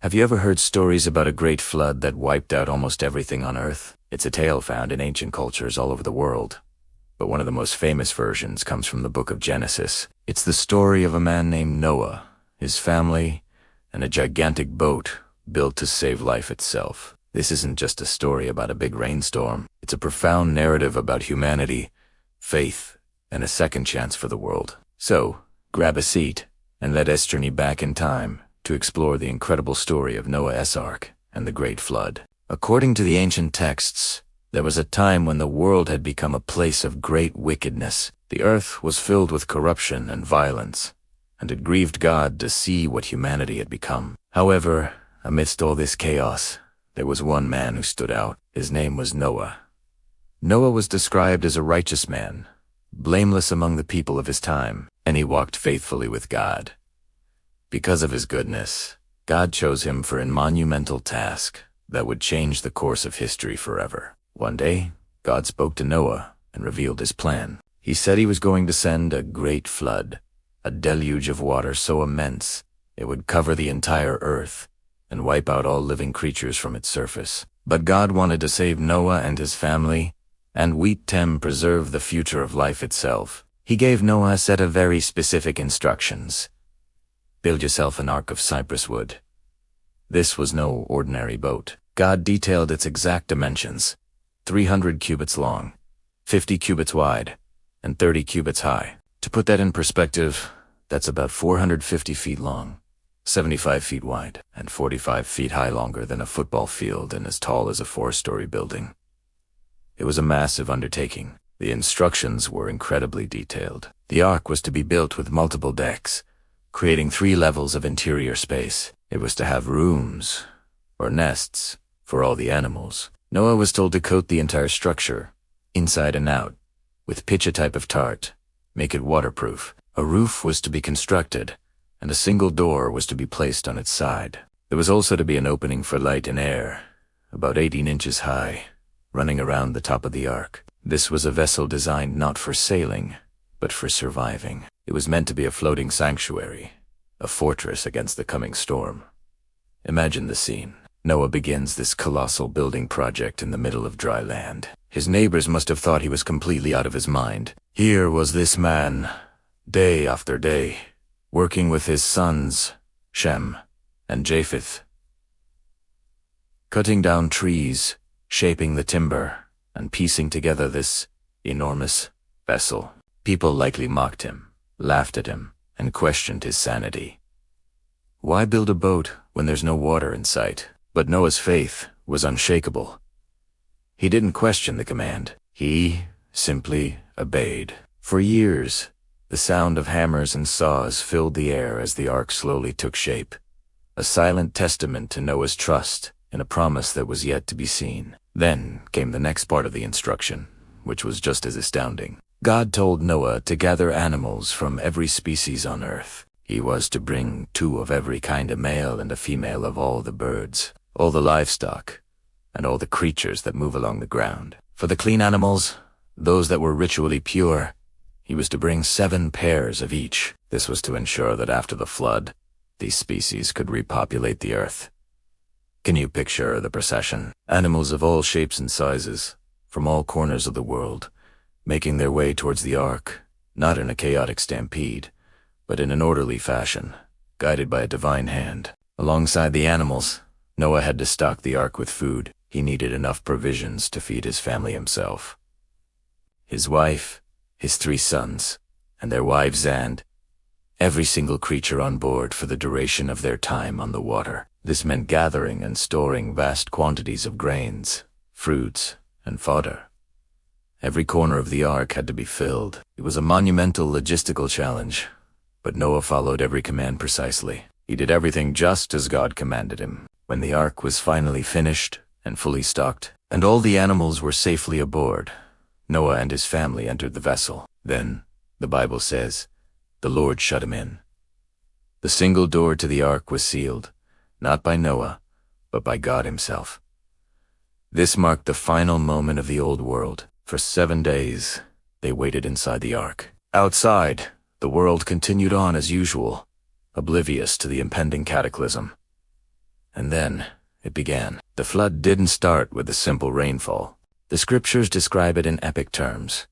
Have you ever heard stories about a great flood that wiped out almost everything on Earth? It's a tale found in ancient cultures all over the world. But one of the most famous versions comes from the book of Genesis. It's the story of a man named Noah, his family, and a gigantic boat built to save life itself. This isn't just a story about a big rainstorm. It's a profound narrative about humanity, faith, and a second chance for the world. So, grab a seat and let us journey back in time to explore the incredible story of Noah's Ark and the Great Flood. According to the ancient texts, there was a time when the world had become a place of great wickedness. The earth was filled with corruption and violence, and it grieved God to see what humanity had become. However, amidst all this chaos, there was one man who stood out. His name was Noah. Noah was described as a righteous man, blameless among the people of his time, and he walked faithfully with God. Because of his goodness, God chose him for a monumental task that would change the course of history forever. One day, God spoke to Noah and revealed his plan. He said he was going to send a great flood, a deluge of water so immense it would cover the entire earth and wipe out all living creatures from its surface. But God wanted to save Noah and his family, and preserve the future of life itself. He gave Noah a set of very specific instructions. Build yourself an ark of cypress wood. This was no ordinary boat. God detailed its exact dimensions: 300 cubits long, 50 cubits wide, and 30 cubits high. To put that in perspective, that's about 450 feet long, 75 feet wide, and 45 feet high, longer than a football field and as tall as a 4-story building. It was a massive undertaking. The instructions were incredibly detailed. The ark was to be built with multiple decks, creating 3 levels of interior space. It was to have rooms, or nests, for all the animals. Noah was told to coat the entire structure, inside and out, with pitch, a type of tart, make it waterproof. A roof was to be constructed, and a single door was to be placed on its side. There was also to be an opening for light and air, about 18 inches high, running around the top of the ark. This was a vessel designed not for sailing, but for surviving. It was meant to be a floating sanctuary, a fortress against the coming storm. Imagine the scene. Noah begins this colossal building project in the middle of dry land. His neighbors must have thought he was completely out of his mind. Here was this man, day after day, working with his sons, Shem and Japheth, cutting down trees, shaping the timber, and piecing together this enormous vessel. People likely mocked him, laughed at him, and questioned his sanity. Why build a boat when there's no water in sight? But Noah's faith was unshakable. He didn't question the command. He simply obeyed. For years, the sound of hammers and saws filled the air as the ark slowly took shape, a silent testament to Noah's trust in a promise that was yet to be seen. Then came the next part of the instruction, which was just as astounding. God told Noah to gather animals from every species on earth. He was to bring 2 of every kind, a male and a female of all the birds, all the livestock, and all the creatures that move along the ground. For the clean animals, those that were ritually pure, he was to bring 7 pairs of each. This was to ensure that after the flood, these species could repopulate the earth. Can you picture the procession? Animals of all shapes and sizes, from all corners of the world, making their way towards the ark, not in a chaotic stampede, but in an orderly fashion, guided by a divine hand. Alongside the animals, Noah had to stock the ark with food. He needed enough provisions to feed his family himself, his wife, his 3 sons, and their wives, and every single creature on board for the duration of their time on the water. This meant gathering and storing vast quantities of grains, fruits, and fodder. Every corner of the ark had to be filled. It was a monumental logistical challenge, but Noah followed every command precisely. He did everything just as God commanded him. When the ark was finally finished and fully stocked, and all the animals were safely aboard, Noah and his family entered the vessel. Then, the Bible says, the Lord shut him in. The single door to the ark was sealed, not by Noah, but by God himself. This marked the final moment of the old world. For 7 days, they waited inside the ark. Outside, the world continued on as usual, oblivious to the impending cataclysm. And then it began. The flood didn't start with a simple rainfall. The scriptures describe it in epic terms.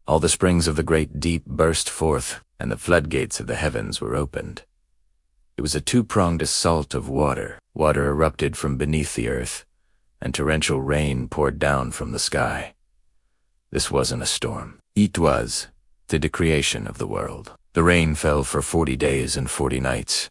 All the springs of the great deep burst forth, and the floodgates of the heavens were opened. It was a two-pronged assault of water. Water erupted from beneath the earth, and torrential rain poured down from the sky. This wasn't a storm. It was the decreation of the world. The rain fell for 40 days and 40 nights,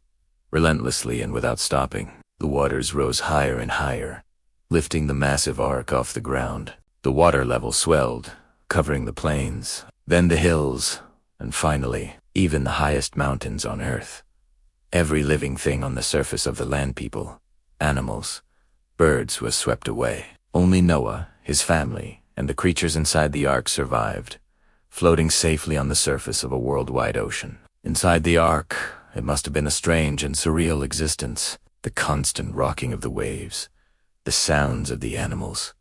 relentlessly and without stopping. The waters rose higher and higher, lifting the massive ark off the ground. The water level swelled, covering the plains, then the hills, and finally, even the highest mountains on earth. Every living thing on the surface of the land, people, animals, birds, was swept away. Only Noah, his family, and the creatures inside the ark survived, floating safely on the surface of a worldwide ocean. Inside the ark, it must have been a strange and surreal existence. The constant rocking of the waves, the sounds of the animals,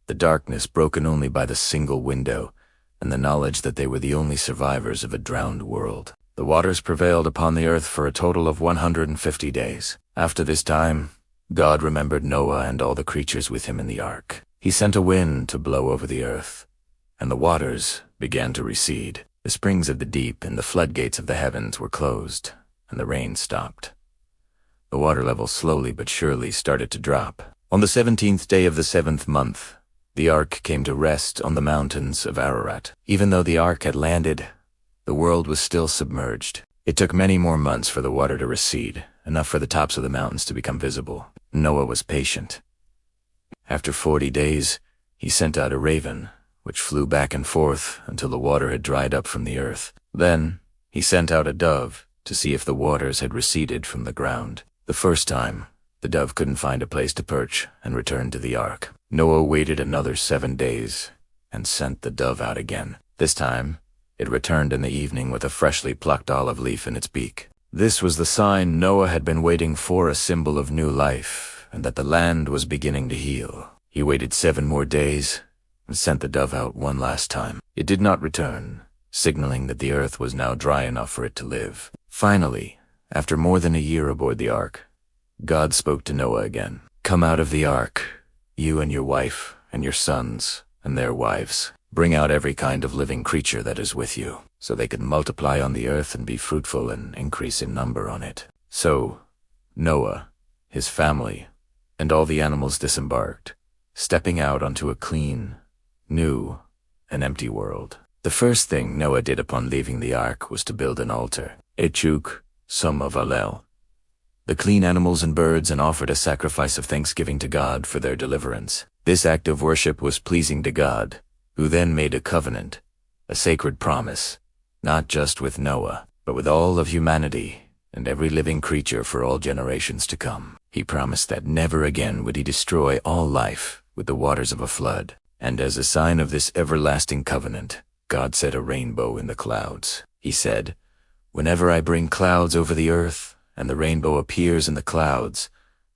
the darkness broken only by the single window, and the knowledge that they were the only survivors of a drowned world. The waters prevailed upon the earth for a total of 150 days. After this time, God remembered Noah and all the creatures with him in the ark. He sent a wind to blow over the earth, and the waters began to recede. The springs of the deep and the floodgates of the heavens were closed, and the rain stopped. The water level slowly but surely started to drop. On the 17th day of the 7th month, the ark came to rest on the mountains of Ararat. Even though the ark had landed, the world was still submerged. It took many more months for the water to recede, enough for the tops of the mountains to become visible. Noah was patient. After 40 days, he sent out a raven, which flew back and forth until the water had dried up from the earth. Then, he sent out a dove to see if the waters had receded from the ground. The first time, the dove couldn't find a place to perch and returned to the ark. Noah waited another 7 days and sent the dove out again. This time, it returned in the evening with a freshly plucked olive leaf in its beak. This was the sign Noah had been waiting for, a symbol of new life, and that the land was beginning to heal. He waited 7 more days and sent the dove out one last time. It did not return, signaling that the earth was now dry enough for it to live. Finally, after more than a year aboard the ark, God spoke to Noah again. "Come out of the ark, you and your wife and your sons and their wives. Bring out every kind of living creature that is with you, so they can multiply on the earth and be fruitful and increase in number on it." So Noah, his family, and all the animals disembarked, stepping out onto a clean, new, and empty world. The first thing Noah did upon leaving the ark was to build an altar, Echuk, Sum of Alel. The clean animals and birds, and offered a sacrifice of thanksgiving to God for their deliverance. This act of worship was pleasing to God, who then made a covenant, a sacred promise, not just with Noah, but with all of humanity and every living creature for all generations to come. He promised that never again would he destroy all life with the waters of a flood. And as a sign of this everlasting covenant, God set a rainbow in the clouds. He said, "Whenever I bring clouds over the earth, and the rainbow appears in the clouds,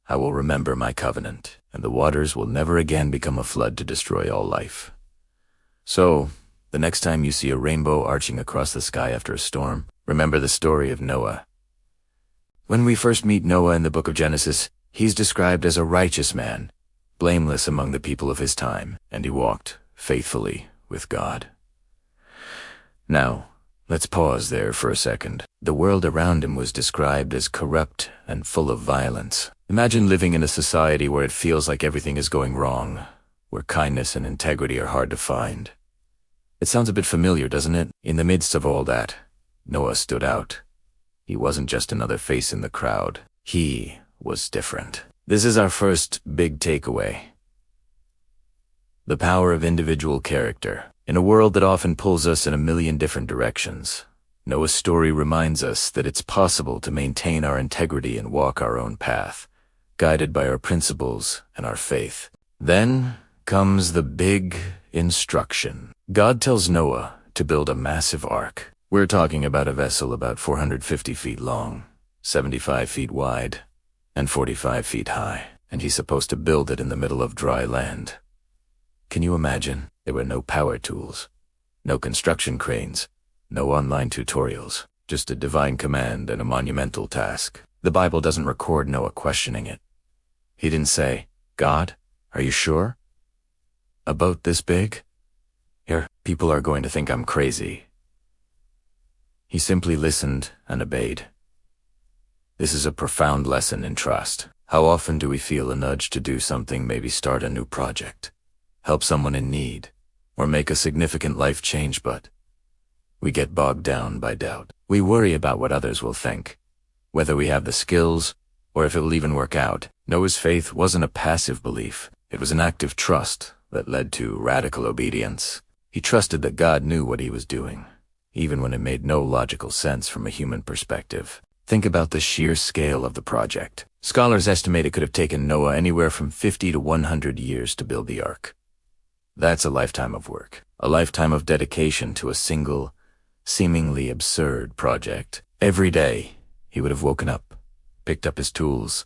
I will remember my covenant, and the waters will never again become a flood to destroy all life." So, the next time you see a rainbow arching across the sky after a storm, remember the story of Noah. When we first meet Noah in the book of Genesis, he's described as a righteous man, blameless among the people of his time, and he walked faithfully with God. Now, let's pause there for a second. The world around him was described as corrupt and full of violence. Imagine living in a society where it feels like everything is going wrong, where kindness and integrity are hard to find. It sounds a bit familiar, doesn't it? In the midst of all that, Noah stood out. He wasn't just another face in the crowd. He was different. This is our first big takeaway. The power of individual character. In a world that often pulls us in a million different directions, Noah's story reminds us that it's possible to maintain our integrity and walk our own path, guided by our principles and our faith. Then comes the big instruction. God tells Noah to build a massive ark. We're talking about a vessel about 450 feet long, 75 feet wide, and 45 feet high, and he's supposed to build it in the middle of dry land. Can you imagine? There were no power tools, no construction cranes, no online tutorials, just a divine command and a monumental task. The Bible doesn't record Noah questioning it. He didn't say, "God, are you sure? A boat this big? Here, people are going to think I'm crazy." He simply listened and obeyed. This is a profound lesson in trust. How often do we feel a nudge to do something, maybe start a new project, help someone in need, or make a significant life change, but we get bogged down by doubt. We worry about what others will think, whether we have the skills, or if it will even work out. Noah's faith wasn't a passive belief. It was an active trust that led to radical obedience. He trusted that God knew what he was doing, even when it made no logical sense from a human perspective. Think about the sheer scale of the project. Scholars estimate it could have taken Noah anywhere from 50 to 100 years to build the ark. That's a lifetime of work, a lifetime of dedication to a single, seemingly absurd project. Every day, he would have woken up, picked up his tools,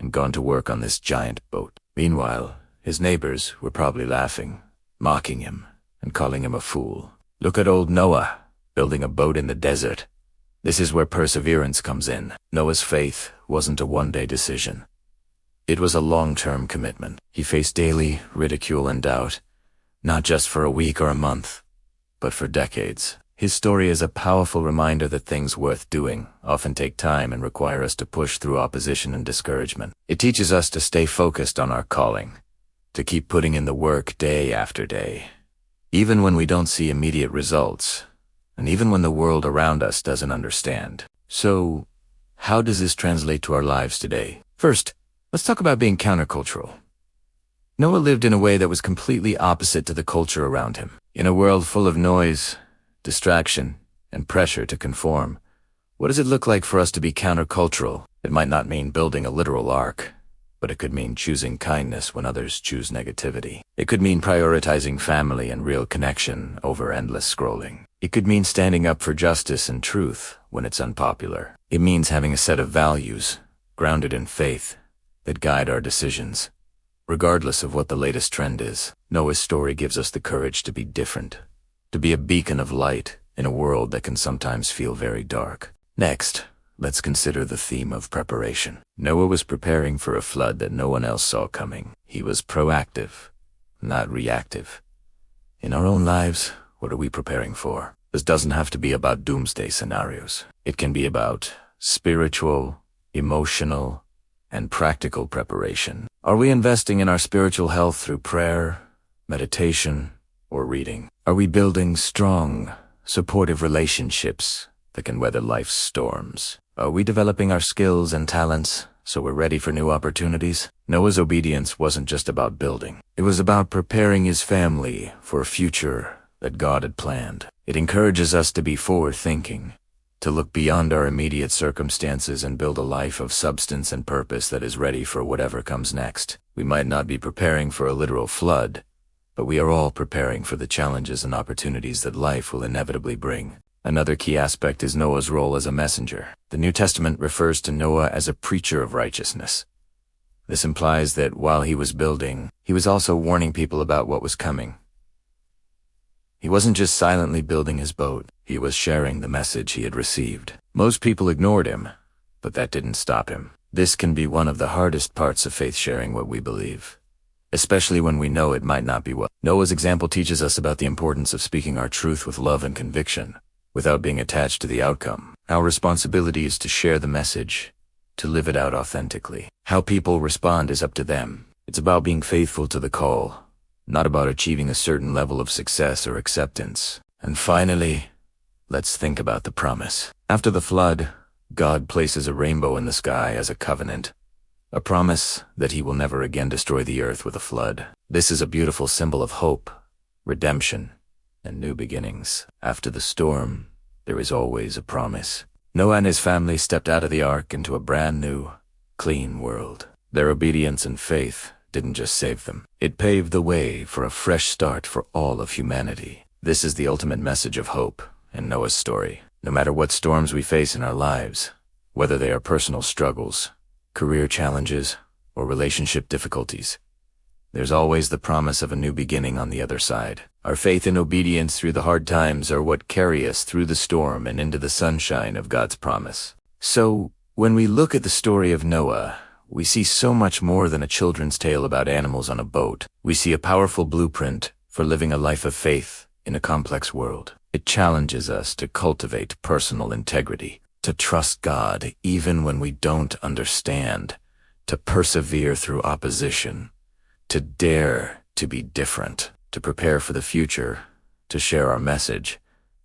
and gone to work on this giant boat. Meanwhile, his neighbors were probably laughing, mocking him, and calling him a fool. Look at old Noah, building a boat in the desert. This is where perseverance comes in. Noah's faith wasn't a one-day decision. It was a long-term commitment. He faced daily ridicule and doubt, not just for a week or a month, but for decades. His story is a powerful reminder that things worth doing often take time and require us to push through opposition and discouragement. It teaches us to stay focused on our calling, to keep putting in the work day after day, even when we don't see immediate results, and even when the world around us doesn't understand. So, how does this translate to our lives today? First, let's talk about being countercultural. Noah lived in a way that was completely opposite to the culture around him. In a world full of noise, distraction, and pressure to conform, what does it look like for us to be countercultural? It might not mean building a literal ark, but it could mean choosing kindness when others choose negativity. It could mean prioritizing family and real connection over endless scrolling. It could mean standing up for justice and truth when it's unpopular. It means having a set of values, grounded in faith, that guide our decisions, regardless of what the latest trend is. Noah's story gives us the courage to be different, to be a beacon of light in a world that can sometimes feel very dark. Next, let's consider the theme of preparation. Noah was preparing for a flood that no one else saw coming. He was proactive, not reactive. In our own lives, what are we preparing for? This doesn't have to be about doomsday scenarios. It can be about spiritual, emotional, and practical preparation. Are we investing in our spiritual health through prayer, meditation, or reading? Are we building strong, supportive relationships that can weather life's storms? Are we developing our skills and talents so we're ready for new opportunities? Noah's obedience wasn't just about building. It was about preparing his family for a future that God had planned. It encourages us to be forward-thinking, to look beyond our immediate circumstances and build a life of substance and purpose that is ready for whatever comes next. We might not be preparing for a literal flood, but we are all preparing for the challenges and opportunities that life will inevitably bring. Another key aspect is Noah's role as a messenger. The New Testament refers to Noah as a preacher of righteousness. This implies that while he was building, he was also warning people about what was coming. He wasn't just silently building his boat, he was sharing the message he had received. Most people ignored him, but that didn't stop him. This can be one of the hardest parts of faith, sharing what we believe, especially when we know it might not be what. Noah's example teaches us about the importance of speaking our truth with love and conviction, without being attached to the outcome. Our responsibility is to share the message, to live it out authentically. How people respond is up to them. It's about being faithful to the call, not about achieving a certain level of success or acceptance. And finally, let's think about the promise. After the flood, God places a rainbow in the sky as a covenant, a promise that he will never again destroy the earth with a flood. This is a beautiful symbol of hope, redemption, and new beginnings. After the storm, there is always a promise. Noah and his family stepped out of the ark into a brand new, clean world. Their obedience and faith didn't just save them. It paved the way for a fresh start for all of humanity. This is the ultimate message of hope in Noah's story. No matter what storms we face in our lives, whether they are personal struggles, career challenges, or relationship difficulties, there's always the promise of a new beginning on the other side. Our faith and obedience through the hard times are what carry us through the storm and into the sunshine of God's promise. So, When we look at the story of Noah, we see so much more than a children's tale about animals on a boat. We see a powerful blueprint for living a life of faith in a complex world. It challenges us to cultivate personal integrity, to trust God even when we don't understand, to persevere through opposition, to dare to be different, to prepare for the future, to share our message,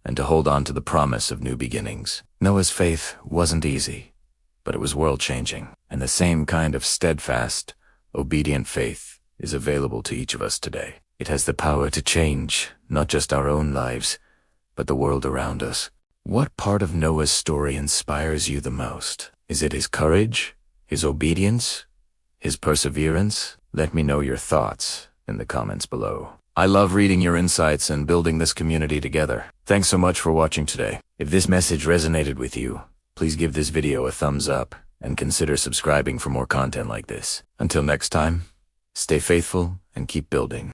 and to hold on to the promise of new beginnings. Noah's faith wasn't easy, but it was world-changing, and the same kind of steadfast, obedient faith is available to each of us today. It has the power to change not just our own lives, but the world around us. What part of Noah's story inspires you the most? Is it his courage, his obedience, his perseverance? Let me know your thoughts in the comments below. I love reading your insights and building this community together. Thanks so much for watching today. If this message resonated with you, please give this video a thumbs up and consider subscribing for more content like this. Until next time, stay faithful and keep building.